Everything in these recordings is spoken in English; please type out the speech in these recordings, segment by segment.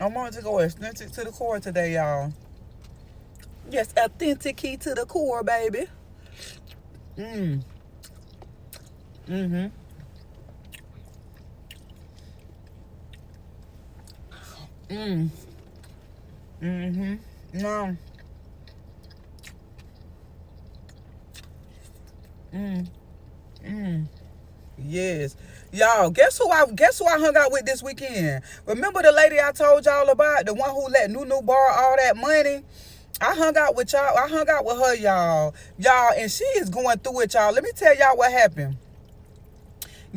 I wanted to go authentic to the core today, y'all. Yes, authentic key to the core, baby. Mm. Mm-hmm. Mm. Mm-hmm. No. Mm. Mm. Yes. Y'all, guess who I hung out with this weekend? Remember the lady I told y'all about? The one who let Nunu borrow all that money? I hung out with y'all. I hung out with her, y'all. Y'all, and she is going through it, y'all. Let me tell y'all what happened.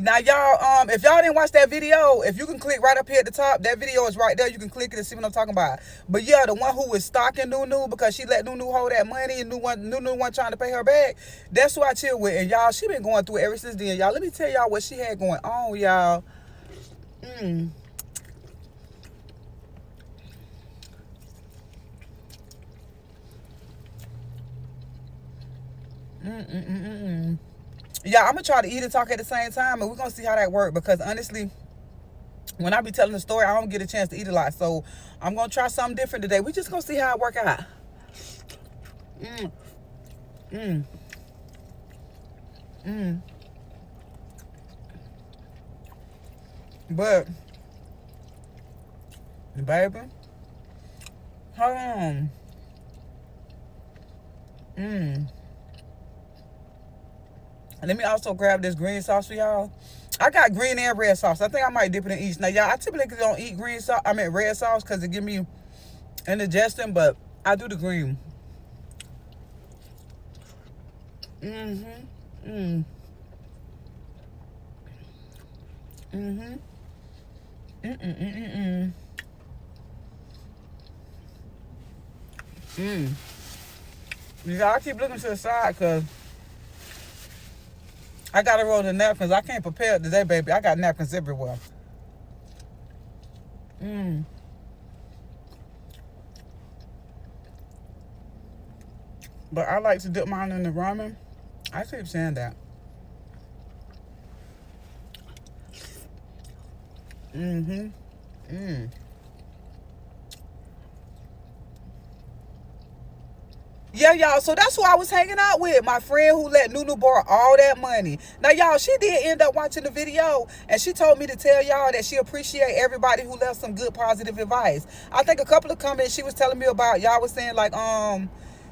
Now, y'all, if y'all didn't watch that video, if you can click right up here at the top, that video is right there. You can click it and see what I'm talking about. But yeah, the one who was stalking Nunu because she let Nunu hold that money and Nunu wasn't trying to pay her back, that's who I chill with. And y'all, she been going through it ever since then. Y'all, let me tell y'all what she had going on, y'all. Mm. Mm-mm-mm-mm. Yeah, I'm gonna try to eat and talk at the same time, and we're gonna see how that works. Because honestly, when I be telling the story, I don't get a chance to eat a lot. So I'm gonna try something different today. We just gonna see how it work out. Mm, mm, mm. But baby, hold on. Mm. Let me also grab this green sauce for y'all. I got green and red sauce. I think I might dip it in each. Now, y'all, I typically don't eat green sauce. I mean red sauce because it give me indigestion, but I do the green. Mm-hmm. Mm. Mm-hmm. Mm-mm-mm-mm. Mm. Yeah, I keep looking to the side because I gotta roll the napkins. I can't prepare it today, baby. I got napkins everywhere. Mm. But I like to dip mine in the ramen. I keep saying that. Mm-hmm. Mm. Yeah, y'all. So that's who I was hanging out with. My friend who let Nunu borrow all that money. Now, y'all, she did end up watching the video, and she told me to tell y'all that she appreciate everybody who left some good positive advice. I think a couple of comments she was telling me about, y'all was saying like,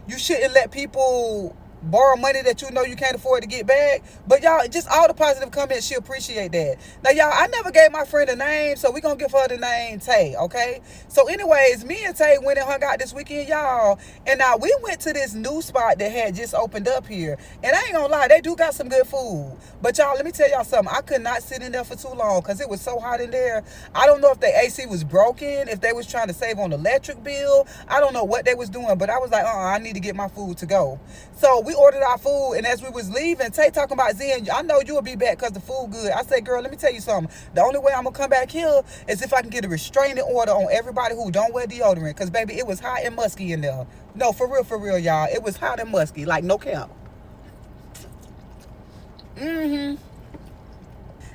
you shouldn't let people borrow money that you know you can't afford to get back. But y'all, just all the positive comments, she appreciate that. Now, y'all, I never gave my friend a name, so we gonna give her the name Tay, okay? So anyways, me and Tay went and hung out this weekend, y'all. And now we went to this new spot that had just opened up here. And I ain't gonna lie, they do got some good food. But y'all, let me tell y'all something. I could not sit in there for too long because it was so hot in there. I don't know if the AC was broken, if they was trying to save on the electric bill. I don't know what they was doing, but I was like, I need to get my food to go. So we ordered our food, and as we was leaving, Tay talking about Zen, I know you'll be back because the food good. I said, girl, let me tell you something. The only way I'm gonna come back here is if I can get a restraining order on everybody who don't wear deodorant. Because baby, it was hot and musky in there. No, for real, y'all. It was hot and musky, like no cap. Mm-hmm.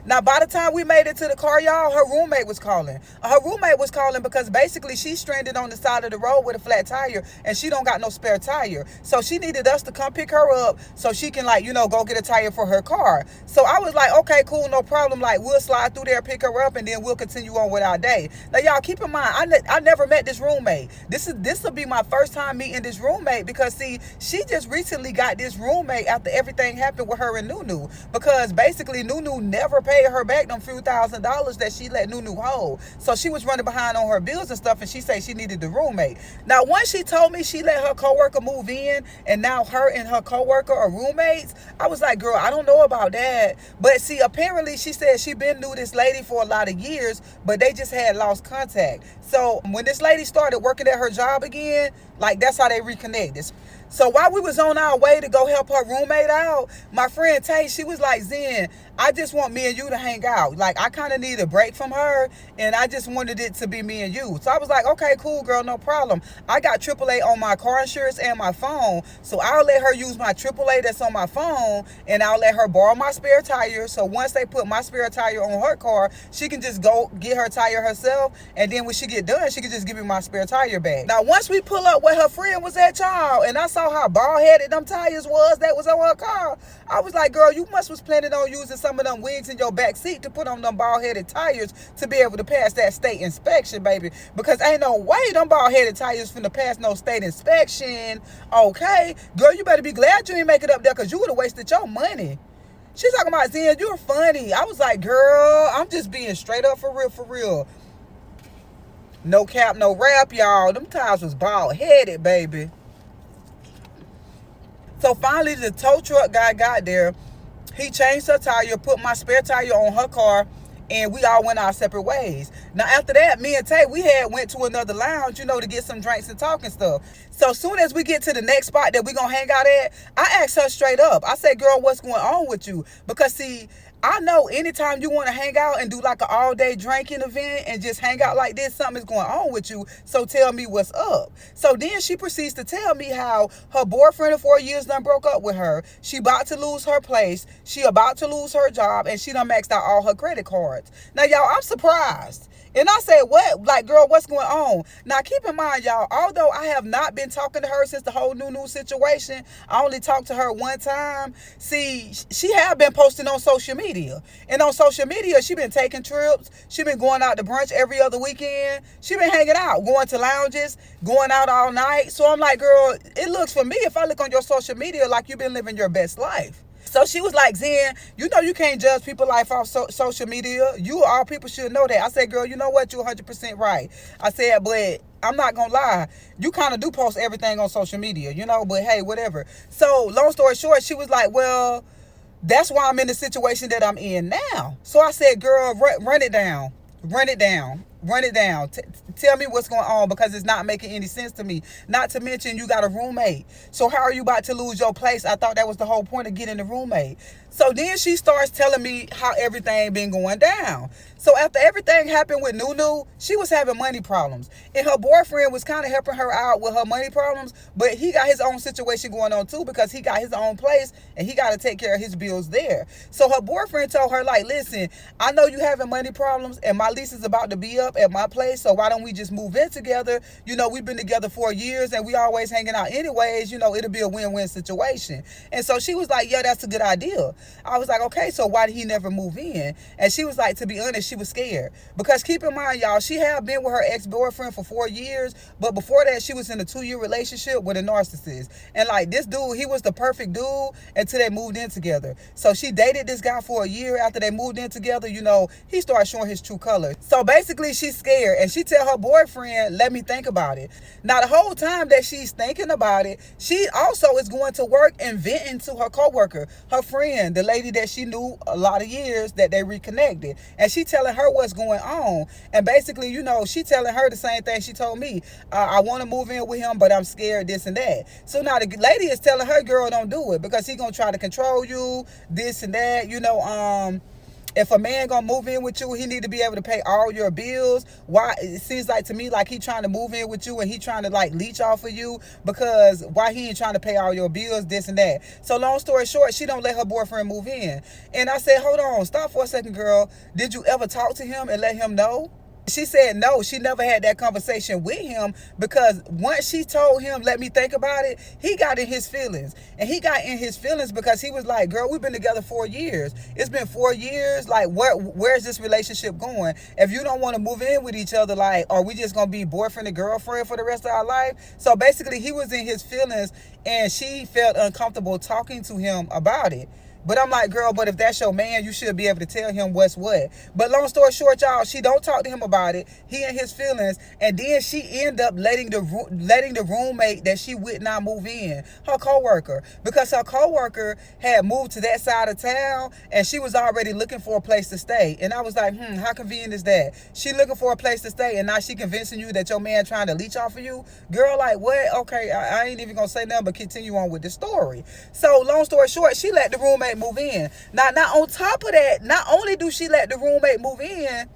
Now, by the time we made it to the car, y'all, her roommate was calling. Her roommate was calling because basically she's stranded on the side of the road with a flat tire and she don't got no spare tire. So she needed us to come pick her up so she can, like, go get a tire for her car. So I was like, okay, cool, no problem. Like, we'll slide through there, pick her up, and then we'll continue on with our day. Now, y'all, keep in mind, I never met this roommate. This will be my first time meeting this roommate because, see, she just recently got this roommate after everything happened with her and Nunu. Because basically, Nunu never paid her back them few $1,000s that she let Nunu hold. So she was running behind on her bills and stuff, and she said she needed the roommate. Now, once she told me she let her coworker move in, and now her and her coworker are roommates, I was like, girl, I don't know about that. But see, apparently she said she been knew this lady for a lot of years, but they just had lost contact. So when this lady started working at her job again, like that's how they reconnected. So while we was on our way to go help her roommate out, my friend Tay, she was like, Zen, I just want me and you to hang out. Like, I kind of need a break from her, and I just wanted it to be me and you. So I was like, okay, cool, girl, no problem. I got AAA on my car insurance and my phone, so I'll let her use my AAA that's on my phone, and I'll let her borrow my spare tire. So once they put my spare tire on her car, she can just go get her tire herself, and then when she get done, she can just give me my spare tire back. Now, once we pull up where her friend was at, y'all, and I saw how bald-headed them tires was that was on her car, I was like, girl, you was planning on using some of them wigs in your back seat to put on them bald-headed tires to be able to pass that state inspection, baby. Because ain't no way them bald-headed tires finna pass no state inspection. Okay? Girl, you better be glad you didn't make it up there, because you would have wasted your money. She's talking about, Zen, you're funny. I was like, girl, I'm just being straight up for real, for real. No cap, no rap, y'all. Them tires was bald-headed, baby. So finally, the tow truck guy got there. He changed her tire, put my spare tire on her car, and we all went our separate ways. Now, after that, me and Tay, we had went to another lounge, you know, to get some drinks and talk and stuff. So soon as we get to the next spot that we gonna hang out at, I asked her straight up. I said, girl, what's going on with you? Because, see, I know anytime you want to hang out and do like an all-day drinking event and just hang out like this, something's going on with you. So tell me what's up. So then she proceeds to tell me how her boyfriend of 4 years done broke up with her. She about to lose her place. She about to lose her job. And she done maxed out all her credit cards. Now, y'all, I'm surprised. And I said, what? Like, girl, what's going on? Now, keep in mind, y'all, although I have not been talking to her since the whole Nunu situation, I only talked to her one time. See, she have been posting on social media. And on social media, she been taking trips. She been going out to brunch every other weekend. She been hanging out, going to lounges, going out all night. So I'm like, girl, it looks for me, if I look on your social media, like you've been living your best life. So she was like, Zen, you know you can't judge people's life off social media. You, all people should know that. I said, girl, you know what? You're 100% right. I said, but I'm not going to lie. You kind of do post everything on social media, you know, but hey, whatever. So long story short, she was like, well, that's why I'm in the situation that I'm in now. So I said, girl, run it down. Run it down. Run it down. Tell me what's going on, because it's not making any sense to me. Not to mention you got a roommate. So how are you about to lose your place? I thought that was the whole point of getting a roommate. So then she starts telling me how everything been going down. So after everything happened with Nunu, she was having money problems. And her boyfriend was kind of helping her out with her money problems, but he got his own situation going on too, because he got his own place and he got to take care of his bills there. So her boyfriend told her, like, listen, I know you having money problems and my lease is about to be up at my place, so why don't we just move in together? You know, we've been together for years and we always hanging out anyways. You know, it'll be a win-win situation. And so she was like, yeah, that's a good idea. I was like, okay, so why did he never move in? And she was like, to be honest, she was scared. Because keep in mind, y'all, she had been with her ex-boyfriend for 4 years, but before that, she was in a 2-year relationship with a narcissist. And like, this dude, he was the perfect dude until they moved in together. So she dated this guy for a year. After they moved in together, you know, he started showing his true colors. So basically, she's scared, and she tell her boyfriend, let me think about it. Now, the whole time that she's thinking about it, she also is going to work and venting to her coworker, her friend, the lady that she knew a lot of years that they reconnected. And she telling her what's going on. And basically, you know, she telling her the same thing she told me. I want to move in with him, but I'm scared, this and that. So now the lady is telling her, girl, don't do it, because he gonna try to control you, this and that. You know, if a man gonna move in with you, he need to be able to pay all your bills. Why? It seems like to me like he trying to move in with you and he trying to like leech off of you, because why he ain't trying to pay all your bills, this and that. So long story short, she don't let her boyfriend move in. And I said, hold on, stop for a second, girl. Did you ever talk to him and let him know? She said no, she never had that conversation with him, because once she told him, let me think about it, he got in his feelings. And he got in his feelings because he was like, girl, we've been together 4 years. It's been 4 years. Like, where's this relationship going? If you don't want to move in with each other, like, are we just going to be boyfriend and girlfriend for the rest of our life? So basically, he was in his feelings and she felt uncomfortable talking to him about it. But I'm like, girl, but if that's your man, you should be able to tell him what's what. But long story short, y'all, she don't talk to him about it. He in his feelings. And then she end up letting the roommate that she would not move in, her coworker, because her coworker had moved to that side of town and she was already looking for a place to stay. And I was like, how convenient is that? She looking for a place to stay and now she convincing you that your man trying to leech off of you? Girl, like, what? Okay, I ain't even gonna say nothing but continue on with the story. So long story short, she let the roommate roommate move in. Now on top of that, not only do she let the roommate move in,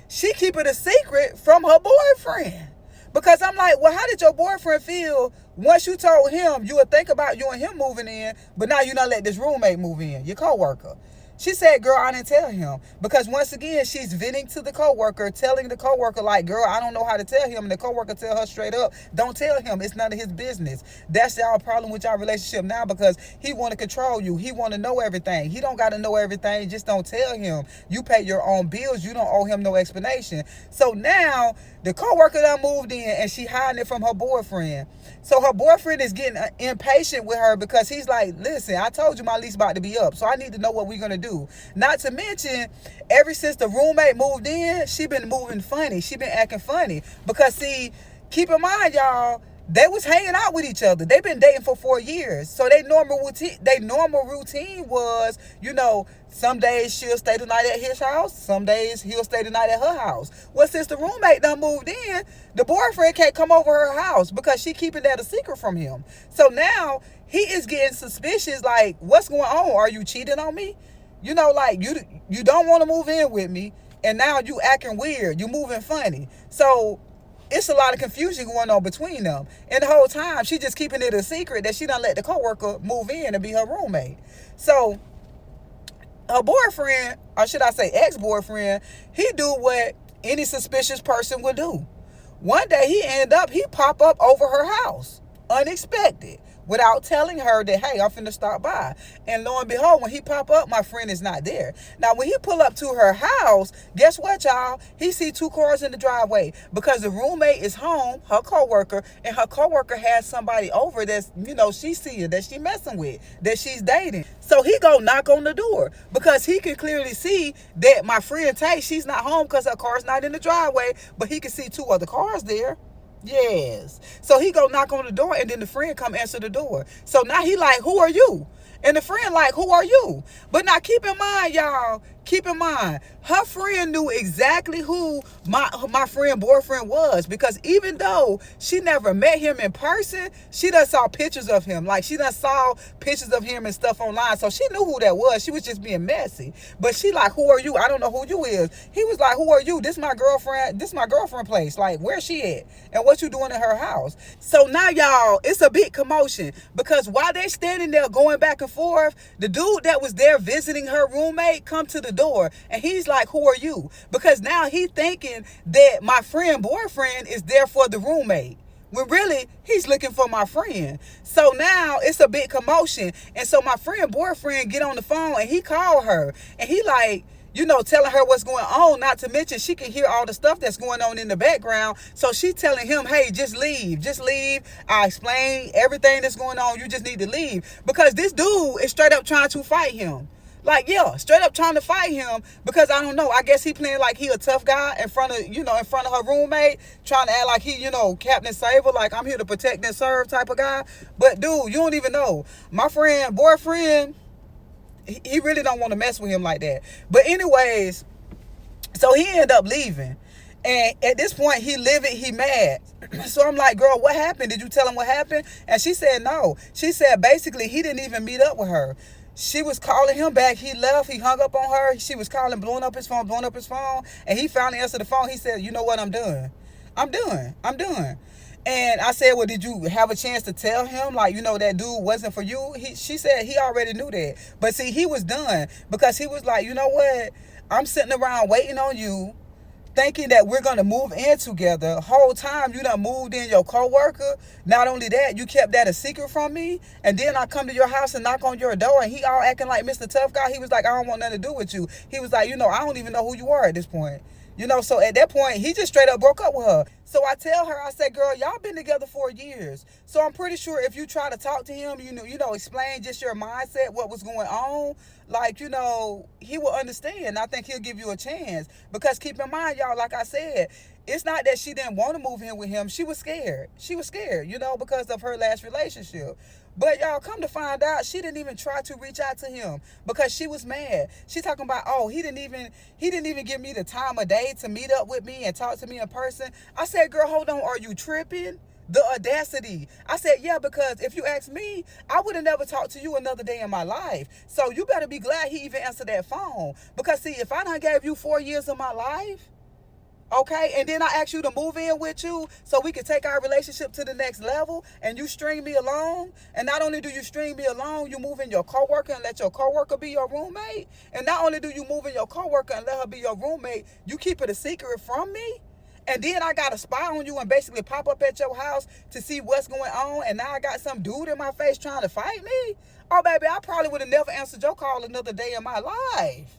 she keep it a secret from her boyfriend. Because I'm like, well, how did your boyfriend feel once you told him you would think about you and him moving in, but now you not let this roommate move in, your coworker? She said, girl, I didn't tell him. Because once again, she's venting to the coworker, telling the coworker, like, girl, I don't know how to tell him. And the coworker tell her straight up, don't tell him. It's none of his business. That's y'all problem with y'all relationship now, because he want to control you. He want to know everything. He don't got to know everything. Just don't tell him. You pay your own bills. You don't owe him no explanation. So now the coworker done moved in and she hiding it from her boyfriend. So her boyfriend is getting impatient with her because he's like, listen, I told you my lease about to be up, so I need to know what we're going to do. Not to mention, ever since the roommate moved in, she been moving funny. She been acting funny. Because, see, keep in mind, y'all, they was hanging out with each other. They've been dating for 4 years. So their normal routine was, you know, some days she'll stay the night at his house. Some days he'll stay the night at her house. Well, since the roommate done moved in, the boyfriend can't come over her house because she keeping that a secret from him. So now he is getting suspicious, like, what's going on? Are you cheating on me? You know, like, you don't want to move in with me, and now you acting weird. You moving funny. So it's a lot of confusion going on between them. And the whole time, she just keeping it a secret that she done let the coworker move in and be her roommate. So her boyfriend, or should I say ex-boyfriend, he do what any suspicious person would do. One day he pop up over her house, unexpected, without telling her that, hey, I'm finna stop by. And lo and behold, when he pop up, my friend is not there. Now, when he pull up to her house, guess what, y'all? He see 2 cars in the driveway because the roommate is home, her coworker, and her coworker has somebody over that's, you know, she seeing, that she messing with, that she's dating. So he go knock on the door because he can clearly see that my friend Tay, she's not home because her car's not in the driveway, but he can see 2 other cars there. Yes. So he go knock on the door, and then the friend come answer the door. So now he like, who are you? And the friend like, who are you? But now keep in mind, y'all, keep in mind, her friend knew exactly who my friend boyfriend was, because even though she never met him in person, she done saw pictures of him. Like, she done saw pictures of him and stuff online. So she knew who that was. She was just being messy. But she like, who are you? I don't know who you is. He was like, who are you? This my girlfriend. This my girlfriend place. Like, where's she at? And what you doing in her house? So now, y'all, it's a big commotion, because while they standing there going back and forth, the dude that was there visiting her roommate come to the door, and he's like, who are you? Because now he thinking that my friend boyfriend is there for the roommate, when really he's looking for my friend. So now it's a big commotion. And so my friend boyfriend get on the phone and he called her, and he like, you know, telling her what's going on. Not to mention, she can hear all the stuff that's going on in the background. So she telling him, hey, just leave. Just leave. I explain everything that's going on. You just need to leave. Because this dude is straight up trying to fight him. Like, yeah, straight up trying to fight him, because I don't know. I guess he playing like he a tough guy in front of her roommate, trying to act like he, you know, Captain Saver, like I'm here to protect and serve type of guy. But dude, you don't even know. My friend, boyfriend, he really don't want to mess with him like that. But anyways, so he ended up leaving. And at this point, he livid, he mad. So I'm like, girl, what happened? Did you tell him what happened? And she said no. She said basically he didn't even meet up with her. She was calling him back. He left. He hung up on her. She was calling, blowing up his phone. And he finally answered the phone. He said, you know what? I'm done. And I said, well, did you have a chance to tell him, like, you know, that dude wasn't for you? She said he already knew that. But see, he was done, because he was like, you know what? I'm sitting around waiting on you, thinking that we're going to move in together. Whole time you done moved in your coworker. Not only that, you kept that a secret from me. And then I come to your house and knock on your door, and he all acting like Mr. Tough Guy. He was like, I don't want nothing to do with you. He was like, you know, I don't even know who you are at this point. You know, so at that point, he just straight up broke up with her. So I tell her, I said, girl, y'all been together for years. So I'm pretty sure if you try to talk to him, you know, explain just your mindset, what was going on, like, you know, he will understand. I think he'll give you a chance. Because keep in mind, y'all, like I said, it's not that she didn't want to move in with him. She was scared. You know, because of her last relationship. But y'all, come to find out, she didn't even try to reach out to him because she was mad. She talking about, oh, he didn't even give me the time of day to meet up with me and talk to me in person. I said, girl, hold on, are you tripping? The audacity. I said, yeah, because if you ask me, I would have never talked to you another day in my life. So you better be glad he even answered that phone. Because see, if I done gave you 4 years of my life, okay, and then I ask you to move in with you so we can take our relationship to the next level, and you string me along, and not only do you string me along, you move in your coworker and let your coworker be your roommate, and not only do you move in your coworker and let her be your roommate, you keep it a secret from me. And then I got to spy on you and basically pop up at your house to see what's going on. And now I got some dude in my face trying to fight me. Oh, baby, I probably would have never answered your call another day in my life.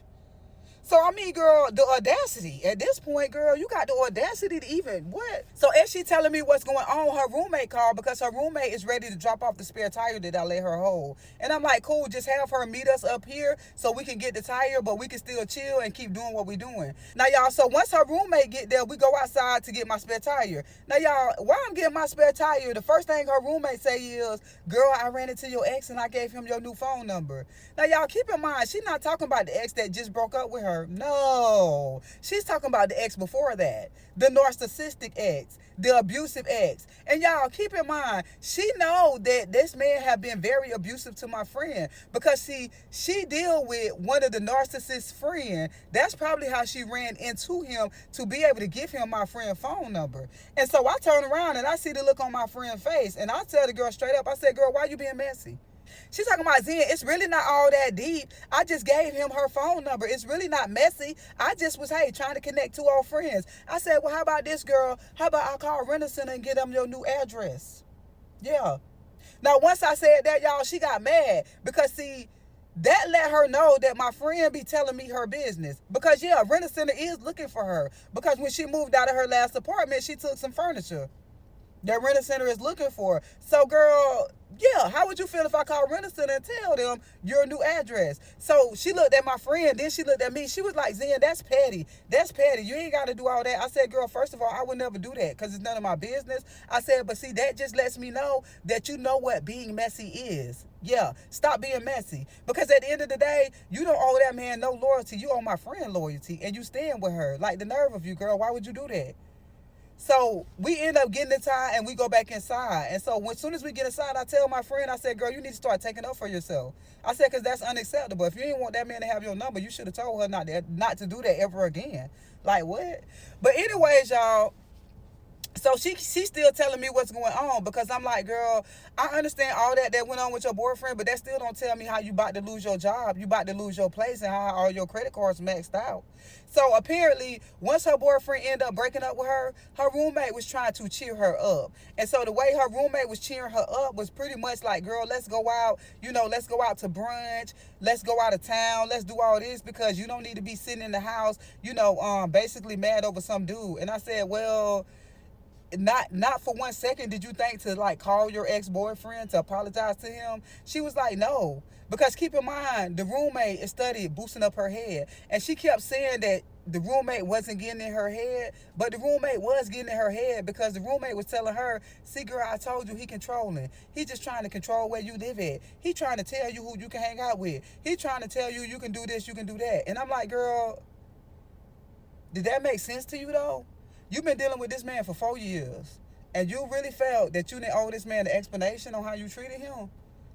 So, I mean, girl, the audacity. At this point, girl, you got the audacity to even what? So, as she telling me what's going on, her roommate called because her roommate is ready to drop off the spare tire that I let her hold. And I'm like, cool, just have her meet us up here so we can get the tire, but we can still chill and keep doing what we're doing. Now, y'all, so once her roommate get there, we go outside to get my spare tire. Now, y'all, while I'm getting my spare tire, the first thing her roommate say is, girl, I ran into your ex and I gave him your new phone number. Now, y'all, keep in mind, she's not talking about the ex that just broke up with her. No, she's talking about the ex before that, the narcissistic ex, the abusive ex. And y'all keep in mind, she know that this man have been very abusive to my friend because see, she deal with one of the narcissist's friend. That's probably how she ran into him to be able to give him my friend's phone number. And so I turn around and I see the look on my friend's face, and I tell the girl straight up, I said, girl, why you being messy? She's talking about, Zen, it's really not all that deep. I just gave him her phone number. It's really not messy. I just was, hey, trying to connect two old friends. I said, well, how about this, girl? How about I call Renter Center and get them your new address? Yeah. Now, once I said that, y'all, she got mad because, see, that let her know that my friend be telling me her business. Because, yeah, Renter Center is looking for her. Because when she moved out of her last apartment, she took some furniture that Renter Center is looking for. So, girl, yeah, how would you feel if I called Renter Center and tell them your new address? So she looked at my friend, then she looked at me. She was like, Zen, that's petty. That's petty. You ain't got to do all that. I said, girl, first of all, I would never do that because it's none of my business. I said, but see, that just lets me know that you know what being messy is. Yeah, stop being messy. Because at the end of the day, you don't owe that man no loyalty. You owe my friend loyalty, and you stand with her. Like, the nerve of you, girl. Why would you do that? So we end up getting the tie and we go back inside. And so as soon as we get inside, I tell my friend, I said, girl, you need to start taking up for yourself. I said, because that's unacceptable. If you didn't want that man to have your number, you should have told her not to do that ever again. Like, what? But anyways, y'all, so she's still telling me what's going on because I'm like, girl, I understand all that went on with your boyfriend, but that still don't tell me how you about to lose your job, you about to lose your place, and how all your credit cards maxed out. So apparently, once her boyfriend ended up breaking up with her, her roommate was trying to cheer her up. And so the way her roommate was cheering her up was pretty much like, girl, let's go out, let's go out to brunch, let's go out of town, let's do all this because you don't need to be sitting in the house, basically mad over some dude. And I said, well, not for 1 second did you think to like call your ex-boyfriend to apologize to him. She was like, no, because keep in mind the roommate studied boosting up her head, and she kept saying that the roommate wasn't getting in her head, but the roommate was getting in her head because the roommate was telling her, see, girl, I told you he controlling. He just trying to control where you live at. He trying to tell you who you can hang out with. He trying to tell you you can do this, you can do that. And I'm like, girl, did that make sense to you though? You've been dealing with this man for 4 years, and you really felt that you didn't owe this man an explanation on how you treated him?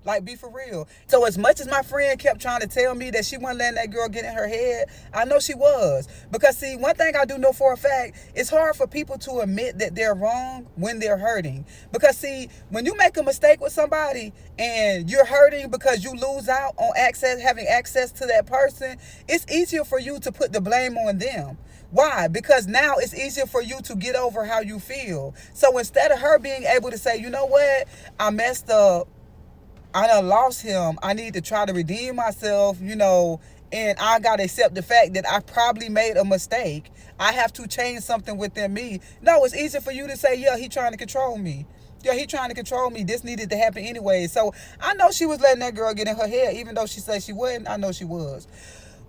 Like, be for real. So as much as my friend kept trying to tell me that she wasn't letting that girl get in her head, I know she was. Because, see, one thing I do know for a fact, it's hard for people to admit that they're wrong when they're hurting. Because, see, when you make a mistake with somebody and you're hurting because you lose out on having access to that person, it's easier for you to put the blame on them. Why? Because now it's easier for you to get over how you feel. So instead of her being able to say, you know what, I messed up, I done lost him, I need to try to redeem myself, and I got to accept the fact that I probably made a mistake. I have to change something within me. No, it's easier for you to say, yeah, he trying to control me. Yeah, he trying to control me. This needed to happen anyway. So I know she was letting that girl get in her head, even though she said she wouldn't. I know she was.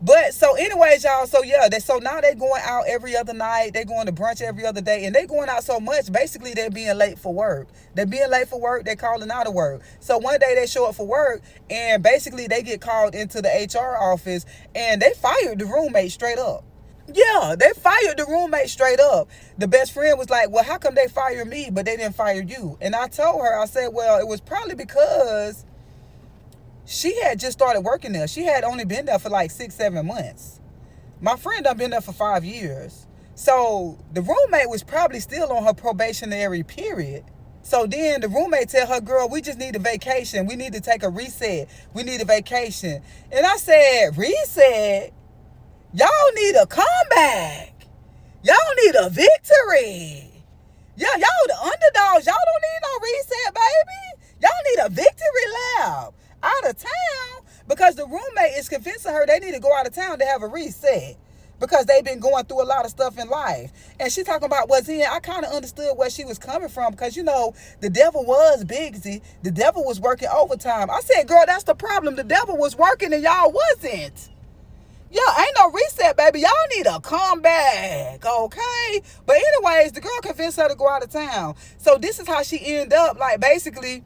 But so anyways, y'all, so yeah, so now they going out every other night. They going to brunch every other day, and they going out so much, basically they're being late for work. They're being late for work, they're calling out of work. So one day they show up for work, and basically they get called into the HR office, and they fired the roommate straight up. Yeah, they fired the roommate straight up. The best friend was like, well, how come they fired me, but they didn't fire you? And I told her, I said, well, it was probably because she had just started working there. She had only been there for like 6-7 months. My friend done been there for 5 years. So the roommate was probably still on her probationary period. So then the roommate tell her, girl, we just need a vacation. We need to take a reset. We need a vacation. And I said, reset? Y'all need a comeback. Y'all need a victory. Yeah, y'all the underdogs. Y'all don't need no reset, baby. Y'all need a victory lap out of town because the roommate is convincing her they need to go out of town to have a reset because they've been going through a lot of stuff in life. And she talking about what's in. I kind of understood where she was coming from because, you know, the devil was busy. The devil was working overtime. I said, girl, that's the problem. The devil was working and y'all wasn't. Yeah, ain't no reset, baby. Y'all need a comeback, okay? But anyways, the girl convinced her to go out of town. So this is how she ended up, like, basically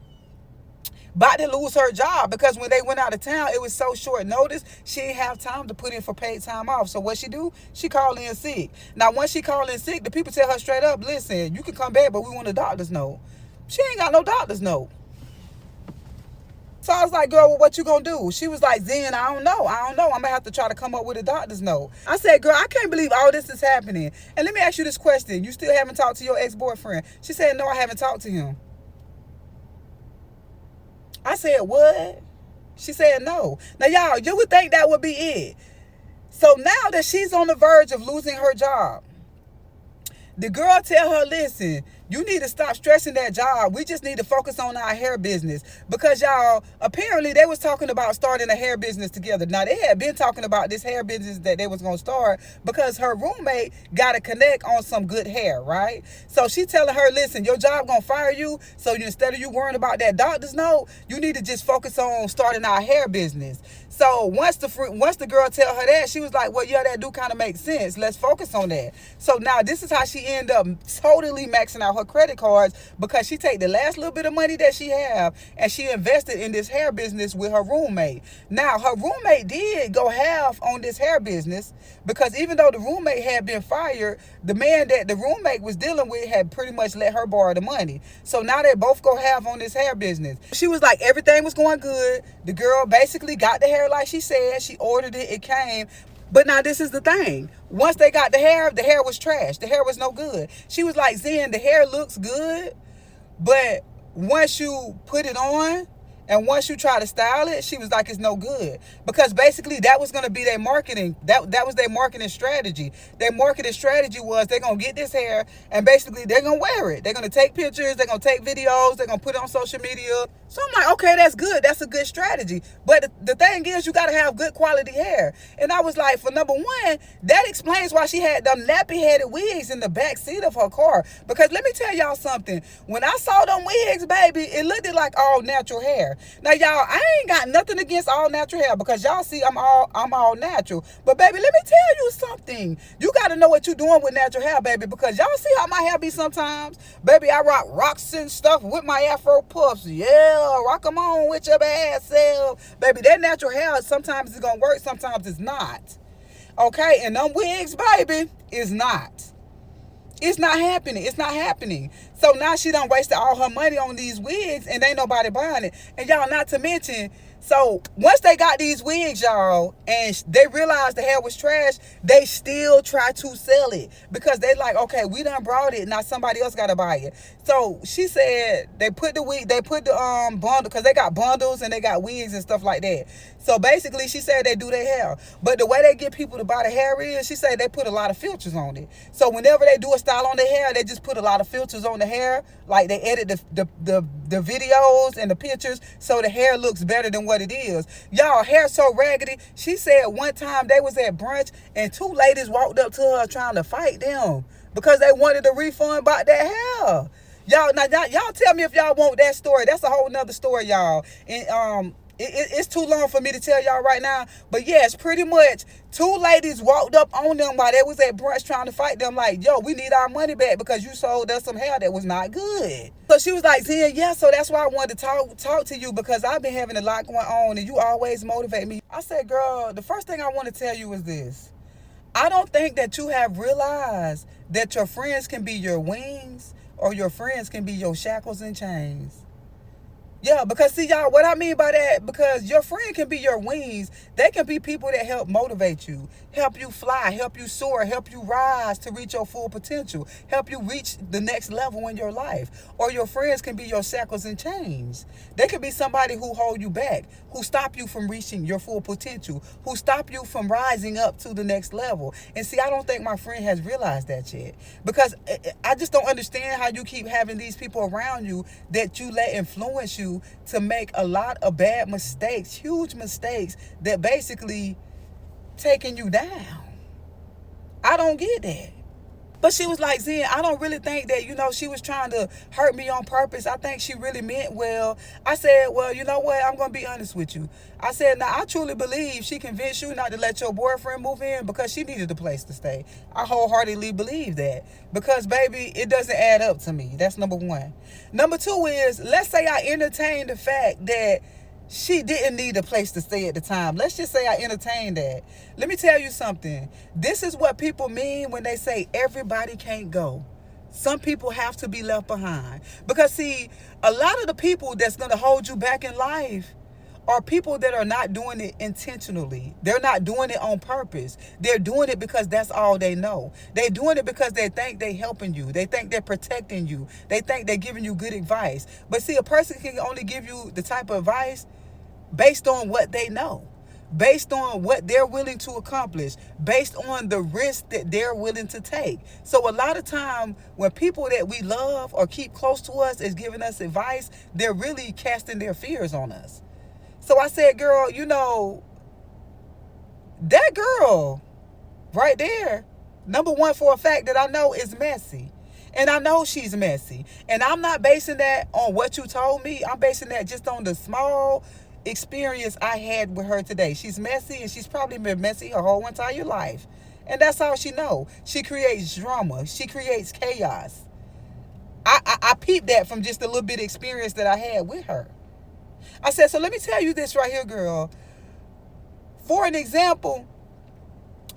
about to lose her job because when they went out of town, it was so short notice, she didn't have time to put in for paid time off. So what she do? She called in sick. Now, once she called in sick, the people tell her straight up, listen, you can come back, but we want a doctor's note. She ain't got no doctor's note. So I was like, girl, well, what you gonna do? She was like, Zen, I don't know. I'm gonna have to try to come up with a doctor's note. I said, girl, I can't believe all this is happening. And let me ask you this question. You still haven't talked to your ex-boyfriend? She said, no, I haven't talked to him. I said, what? She said, no. Now, y'all, you would think that would be it. So now that she's on the verge of losing her job, the girl tell her, listen, you need to stop stressing that job. We just need to focus on our hair business. Because, y'all, apparently they was talking about starting a hair business together. Now, they had been talking about this hair business that they was going to start because her roommate got to connect on some good hair, right? So she telling her, listen, your job going to fire you. So instead of you worrying about that doctor's note, you need to just focus on starting our hair business. So once the girl tell her that, she was like, well, yeah, that do kind of make sense. Let's focus on that. So now this is how she ended up totally maxing out her credit cards because she take the last little bit of money that she have and she invested in this hair business with her roommate. Now, her roommate did go half on this hair business because even though the roommate had been fired, the man that the roommate was dealing with had pretty much let her borrow the money. So now they both go half on this hair business. She was like, everything was going good. The girl basically got the hair like she said. She ordered it. It came. But now this is the thing. Once they got the hair was trash. The hair was no good. She was like, Zen, the hair looks good, but once you put it on and once you try to style it, she was like, it's no good. Because basically that was going to be their marketing. That was their marketing strategy. Their marketing strategy was they're going to get this hair and basically they're going to wear it. They're going to take pictures. They're going to take videos. They're going to put it on social media. So I'm like, okay, that's good. That's a good strategy. But the thing is, you got to have good quality hair. And I was like, for number one, that explains why she had them nappy-headed wigs in the back seat of her car. Because let me tell y'all something. When I saw them wigs, baby, it looked like all natural hair. Now, y'all, I ain't got nothing against all natural hair because y'all see I'm all natural. But, baby, let me tell you something. You got to know what you're doing with natural hair, baby, because y'all see how my hair be sometimes. Baby, I rock rocks and stuff with my afro puffs. Yeah. Rock them on with your bad self. Baby, that natural hair, sometimes it's going to work, sometimes it's not. Okay? And them wigs, baby, is not. It's not happening. It's not happening. So now she done wasted all her money on these wigs and ain't nobody buying it. And y'all, not to mention, so once they got these wigs, y'all, and they realized the hair was trash, they still try to sell it because they like, okay, we done brought it, now somebody else got to buy it. So she said they put the bundle, because they got bundles and they got wigs and stuff like that. So basically she said they do their hair, but the way they get people to buy the hair is, she said they put a lot of filters on it. So whenever they do a style on their hair, they just put a lot of filters on the hair, like they edit the videos and the pictures so the hair looks better than what it is. Y'all, hair so raggedy. She said one time they was at brunch and two ladies walked up to her trying to fight them because they wanted a refund about their hair. Y'all, now y'all tell me if y'all want that story. That's a whole nother story, y'all. And it's too long for me to tell y'all right now. But yes, pretty much two ladies walked up on them while they was at brunch trying to fight them like, yo, we need our money back because you sold us some hair that was not good. So she was like, Zen, yeah, so that's why I wanted to talk to you because I've been having a lot going on and you always motivate me. I said, girl, the first thing I want to tell you is this. I don't think that you have realized that your friends can be your wings or your friends can be your shackles and chains. Yeah, because see, y'all, what I mean by that, because your friend can be your wings. They can be people that help motivate you, help you fly, help you soar, help you rise to reach your full potential, help you reach the next level in your life. Or your friends can be your shackles and chains. They can be somebody who hold you back, who stop you from reaching your full potential, who stop you from rising up to the next level. And see, I don't think my friend has realized that yet, because I just don't understand how you keep having these people around you that you let influence you to make a lot of bad mistakes, huge mistakes that basically taking you down. I don't get that. But she was like, Zen, I don't really think that, she was trying to hurt me on purpose. I think she really meant well. I said, well, you know what? I'm going to be honest with you. I said, now, I truly believe she convinced you not to let your boyfriend move in because she needed a place to stay. I wholeheartedly believe that. Because, baby, it doesn't add up to me. That's number one. Number two is, let's say I entertain the fact that she didn't need a place to stay at the time. Let's just say I entertained that. Let me tell you something. This is what people mean when they say everybody can't go. Some people have to be left behind. Because see, a lot of the people that's going to hold you back in life are people that are not doing it intentionally. They're not doing it on purpose. They're doing it because that's all they know. They're doing it because they think they're helping you. They think they're protecting you. They think they're giving you good advice. But see, a person can only give you the type of advice based on what they know, based on what they're willing to accomplish, based on the risk that they're willing to take. So a lot of time when people that we love or keep close to us is giving us advice, they're really casting their fears on us. So I said, girl, that girl right there, number one, for a fact that I know is messy. And I know she's messy. And I'm not basing that on what you told me. I'm basing that just on the small experience I had with her today. She's messy, and she's probably been messy her whole entire life. And that's all she know. She creates drama. She creates chaos. I peeped that from just a little bit of experience that I had with her. I said, so let me tell you this right here, girl. For an example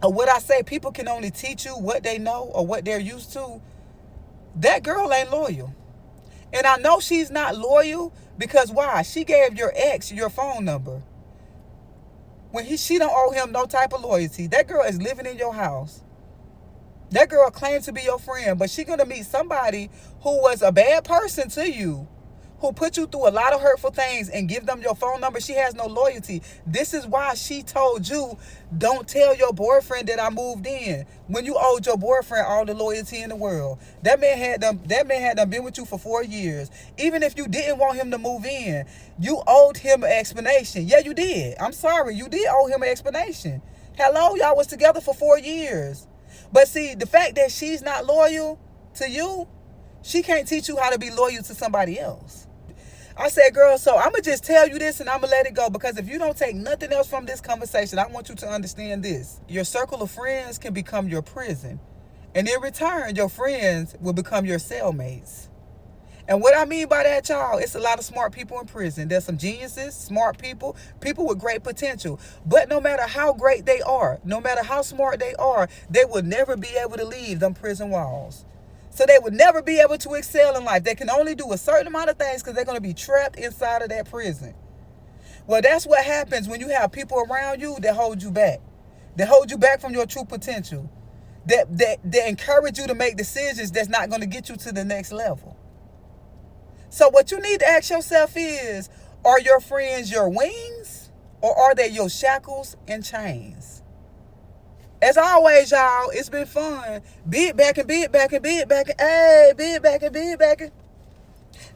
of what I say, people can only teach you what they know or what they're used to. That girl ain't loyal. And I know she's not loyal because why? She gave your ex your phone number. When she don't owe him no type of loyalty. That girl is living in your house. That girl claims to be your friend, but she's going to meet somebody who was a bad person to you, who put you through a lot of hurtful things, and give them your phone number. She has no loyalty. This is why she told you, don't tell your boyfriend that I moved in, when you owed your boyfriend all the loyalty in the world. That man had done been with you for 4 years. Even if you didn't want him to move in, you owed him an explanation. Yeah, you did. I'm sorry. You did owe him an explanation. Hello, y'all was together for 4 years. But see, the fact that she's not loyal to you, she can't teach you how to be loyal to somebody else. I said, girl, so I'm going to just tell you this and I'm going to let it go, because if you don't take nothing else from this conversation, I want you to understand this. Your circle of friends can become your prison. And in return, your friends will become your cellmates. And what I mean by that, y'all, it's a lot of smart people in prison. There's some geniuses, smart people, people with great potential. But no matter how great they are, no matter how smart they are, they will never be able to leave them prison walls. So they would never be able to excel in life. They can only do a certain amount of things because they're going to be trapped inside of that prison. Well, that's what happens when you have people around you that hold you back. That hold you back from your true potential. That encourage you to make decisions that's not going to get you to the next level. So what you need to ask yourself is, are your friends your wings or are they your shackles and chains? As always, y'all, it's been fun. Be it back and be it back and be it back and, hey, be it back and be it back and,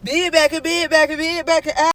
be it back and be it back and be it back and,